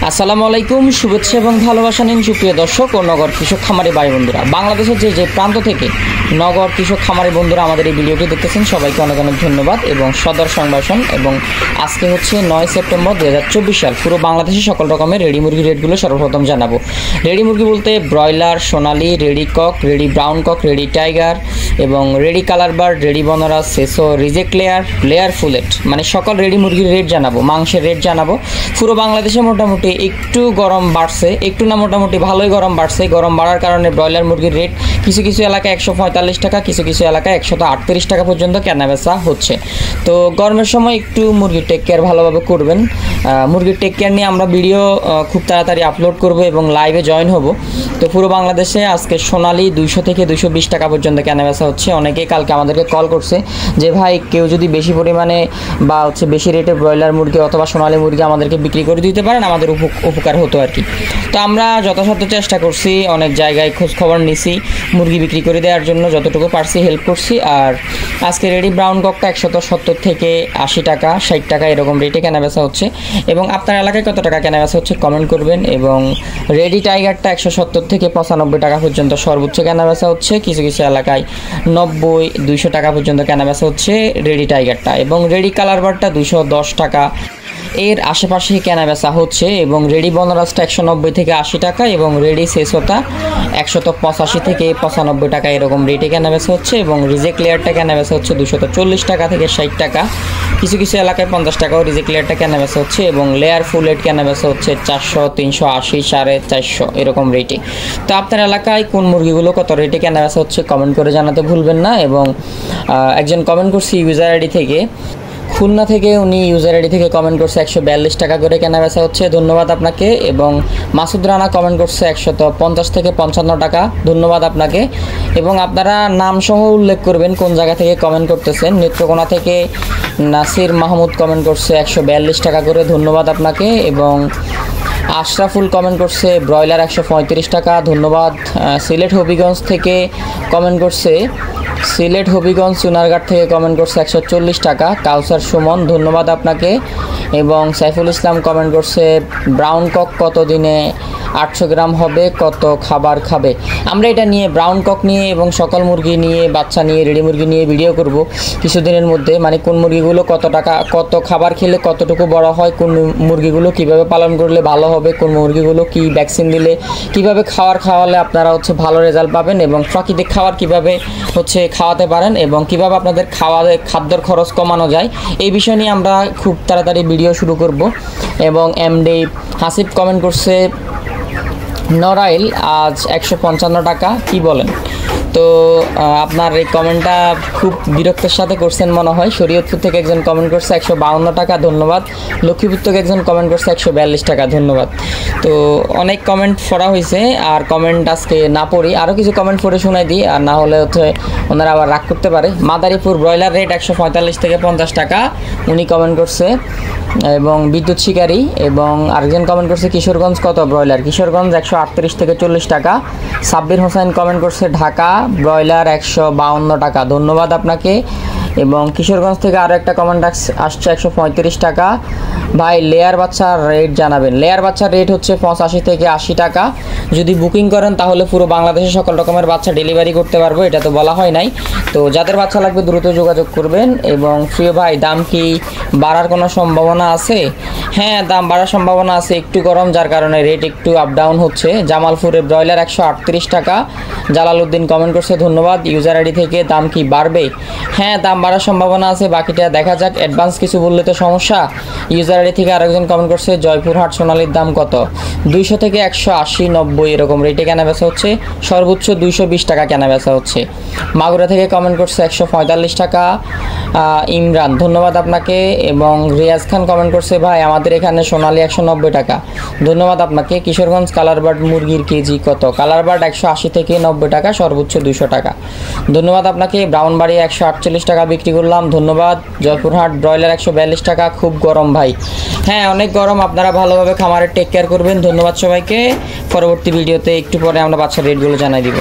আসসালামু আলাইকুম, শুভেচ্ছা এবং ভালোবাসা নিন সুপ্রিয় দর্শক ও নগর কৃষক খামারি ভাই বন্ধুরা। বাংলাদেশের যে প্রান্ত থেকে নগর কৃষক খামারি বন্ধুরা আমাদের এই ভিডিওটি দেখতেছেন, সবাইকে অনেক অনেক ধন্যবাদ এবং সদর সংবাসন। এবং আজকে হচ্ছে 9 সেপ্টেম্বর 2024 সাল। পুরো বাংলাদেশে সকল রকমের রেডি মুরগির রেটগুলো সর্বপ্রথম জানাবো। রেডি মুরগি বলতে ব্রয়লার, সোনালি, ready cock, ready brown cock, ready tiger এবং ready colour bird, ready Banraj, সেসো, রিজেক্ট লেয়ার ফুলেট, মানে সকল রেডি মুরগির রেট জানাবো, মাংসের রেট জানাবো। পুরো বাংলাদেশে মোটামুটি একটু গরম বাড়ছে, একটু না মোটামুটি ভালোই গরম বাড়ছে। গরম বাড়ার কারণে ব্রয়লার মুরগির রেট কিছু কিছু এলাকায় 145 টাকা, কিছু কিছু এলাকায় 138 টাকা পর্যন্ত কেনাবেচা হচ্ছে। তো গরমের সময় একটু মুরগির টেক কেয়ার ভালোভাবে করবেন। মুরগির টেক কেয়ার নিয়ে আমরা ভিডিও খুব তাড়াতাড়ি আপলোড করব এবং লাইভে জয়েন হব। তো পুরো বাংলাদেশে আজকে সোনালি 200 থেকে 220 টাকা পর্যন্ত কেনাবেচা হচ্ছে। অনেকেই কালকে আমাদেরকে কল করছে যে ভাই কেউ যদি বেশি পরিমাণে বা বেশি রেটে ব্রয়লার মুরগি অথবা সোনালি মুরগি আমাদেরকে বিক্রি করে দিতে পারেন, আমাদের উপকার হতো আর কি। তো আমরা যথাসাধ্য চেষ্টা করছি, অনেক জায়গায় খোঁজ খবর নিছি, মুরগি বিক্রি করে দেওয়ার জন্য যতটুকু পারছি হেল্প করছি। আর আজকে রেডি ব্রাউন ককটা 170 থেকে 80 টাকা, 60 টাকা এরকম রেটে কেনাবেচা হচ্ছে। এবং আপনার এলাকায় কত টাকা কেনাবেচা হচ্ছে কমেন্ট করবেন। এবং রেডি টাইগারটা 170 থেকে 95 টাকা পর্যন্ত সর্বোচ্চ কেনাবেচা হচ্ছে। কিছু কিছু এলাকায় 90-200 টাকা পর্যন্ত কেনাবেচা হচ্ছে রেডি টাইগারটা। এবং রেডি কালার বারটা 210 টাকা এর আশেপাশে কেনাবেচা হচ্ছে। এবং রেডি বনরাজটা 190 থেকে 80 টাকা এবং রেডি সেসোটা 185 থেকে 95 টাকা এরকম রেটে কেনাবেচা হচ্ছে। এবং রিজেক্ট লেয়ারটা কেনাবেচা হচ্ছে 240 টাকা থেকে 60 টাকা, কিছু কিছু এলাকায় 50 টাকাও রিজেক্ট লেয়ারটা কেনাবেচা হচ্ছে। এবং লেয়ার ফুল রেট কেনাবেচা হচ্ছে 400, 380, 450 এরকম রেটে। তো আপনার এলাকায় কোন মুরগিগুলো কত রেটে কেনাবেচা হচ্ছে কমেন্ট করে জানাতে ভুলবেন না। এবং একজন কমেন্ট করছি ইউজার আইডি থেকে, খুলনা থেকে, উনি ইউজার আইডি থেকে কমেন্ট করছে 142 টাকা করে কেনাবেচা হচ্ছে, ধন্যবাদ আপনাকে। এবং মাসুদ রানা কমেন্ট করছে 150 থেকে 55 টাকা, ধন্যবাদ আপনাকে। এবং আপনারা নামসহ উল্লেখ করবেন কোন জায়গা থেকে কমেন্ট করতেছেন। নেত্রকোনা থেকে নাসির মাহমুদ কমেন্ট করছে 142 টাকা করে, ধন্যবাদ আপনাকে। এবং আশরাফুল কমেন্ট করছে ব্রয়লার 135 টাকা, ধন্যবাদ। সিলেট হবিগঞ্জ থেকে কমেন্ট করছে, সিলেট হবিগঞ্জ চুনারঘাট থেকে কমেন্ট করছে 140 টাকা, কাউসার সুমন, ধন্যবাদ আপনাকে। এবং সাইফুল ইসলাম কমেন্ট করছে ব্রাউন কক কত দিনে 800 গ্রাম হবে, কত খাবার খাবে। আমরা এটা নিয়ে ব্রাউন কক নিয়ে এবং সকল মুরগি নিয়ে, বাচ্চা নিয়ে, রেডি মুরগি নিয়ে ভিডিও করব কিছুদিনের মধ্যে। মানে কোন মুরগিগুলো কত টাকা, কত খাবার খেলে কতটুকু বড় হয়, কোন মুরগিগুলো কিভাবে পালন করলে ভালো হবে, কোন মুরগিগুলো কি ভ্যাকসিন দিলে, কিভাবে খাওয়ালে আপনারা ভালো রেজাল্ট পাবেন, এবং প্রাকৃতিক খাবার কিভাবে খাওয়াতে পারেন, এবং কিভাবে আপনাদের খাদ্যর খরচ কমানো যায়, এই বিষয় নিয়ে আমরা খুব তাড়াতাড়ি ভিডিও শুরু করব। এবং এমডি হাসিব কমেন্ট করছে নরাইল আজ 155 টাকা, কি বলেন? তো আপনার এই কমেন্টটা খুব বিরক্তের সাথে করছেন মনে হয়। শরীয়তপুর থেকে একজন কমেন্ট করছে 152 টাকা, ধন্যবাদ। লক্ষ্মীপুর থেকে একজন কমেন্ট করছে 142 টাকা, ধন্যবাদ। তো অনেক কমেন্ট পড়া হয়েছে, আর কমেন্ট আজকে না পড়ি, আরও কিছু কমেন্ট পড়ে শোনাই দিই, আর না হলে ওনারা আবার রাগ করতে পারে। মাদারীপুর ব্রয়লার রেট 145 থেকে 50 টাকা, উনি কমেন্ট করছে। এবং বিদ্যুৎ শিকারী এবং আরেকজন কমেন্ট করছে কিশোরগঞ্জ কত ব্রয়লার, কিশোরগঞ্জ 138 থেকে 40 টাকা। সাব্বির হোসেন কমেন্ট করছে ঢাকা ব্রয়লার 152 টাকা, ধন্যবাদ আপনাকে। এবং কিশোরগঞ্জ থেকে আরও একটা কমেন্ট আসছে 135 টাকা। ভাই লেয়ার বাচ্চার রেট জানাবেন। লেয়ার বাচ্চার রেট হচ্ছে 85 থেকে 80 টাকা। যদি বুকিং করেন তাহলে পুরো বাংলাদেশে সকল রকমের বাচ্চা ডেলিভারি করতে পারবো, এটা তো বলা হয় নাই। তো যাদের বাচ্চা লাগবে দ্রুত যোগাযোগ করবেন। এবং প্রিয় ভাই, দাম কি বাড়ার কোনো সম্ভাবনা আছে? হ্যাঁ, দাম বাড়ার সম্ভাবনা আছে, একটু গরম যার কারণে রেট একটু আপ ডাউন হচ্ছে। জামালপুরে ব্রয়লার 138 টাকা, জালালউদ্দিন কমেন্ট করছে, ধন্যবাদ। ইউজার আইডি থেকে দাম কি বাড়বে? হ্যাঁ, দাম বাড়ার সম্ভাবনা আছে, বাকিটা দেখা যাক। অ্যাডভান্স কিছু বললে তো সমস্যা। ইউজার আইডি থেকে আরেকজন কমেন্ট করছে জয়পুরহাট সোনালির দাম কত, 200 থেকে 180, 90 এরকম রেটে কেনাবেচা হচ্ছে, সর্বোচ্চ 220 টাকা কেনাবেচা হচ্ছে। মাগুরা থেকে কমেন্ট করছে 145 টাকা, ইমরান, ধন্যবাদ আপনাকে। এবং রিয়াজ খান কমেন্ট করছে ভাই আমাদের এখানে সোনালি 190 টাকা, ধন্যবাদ আপনাকে। কিশোরগঞ্জ কালার বার্ড মুরগির কেজি কত? কালার বার্ড 180 থেকে 90 টাকা, সর্বোচ্চ 200 টাকা, ধন্যবাদ আপনাকে। ব্রাউনবাড়ি 148 টাকা বিক্রি করলাম, ধন্যবাদ। জয়পুরহাট ব্রয়লার 142 টাকা, খুব গরম ভাই। হ্যাঁ, অনেক গরম, আপনারা ভালোভাবে খামারের টেক কেয়ার করবেন, ধন্যবাদ সবাইকে। পরবর্তী ভিডিওতে একটু পরে আমরা বাচ্চার রেটগুলো জানাই দিব।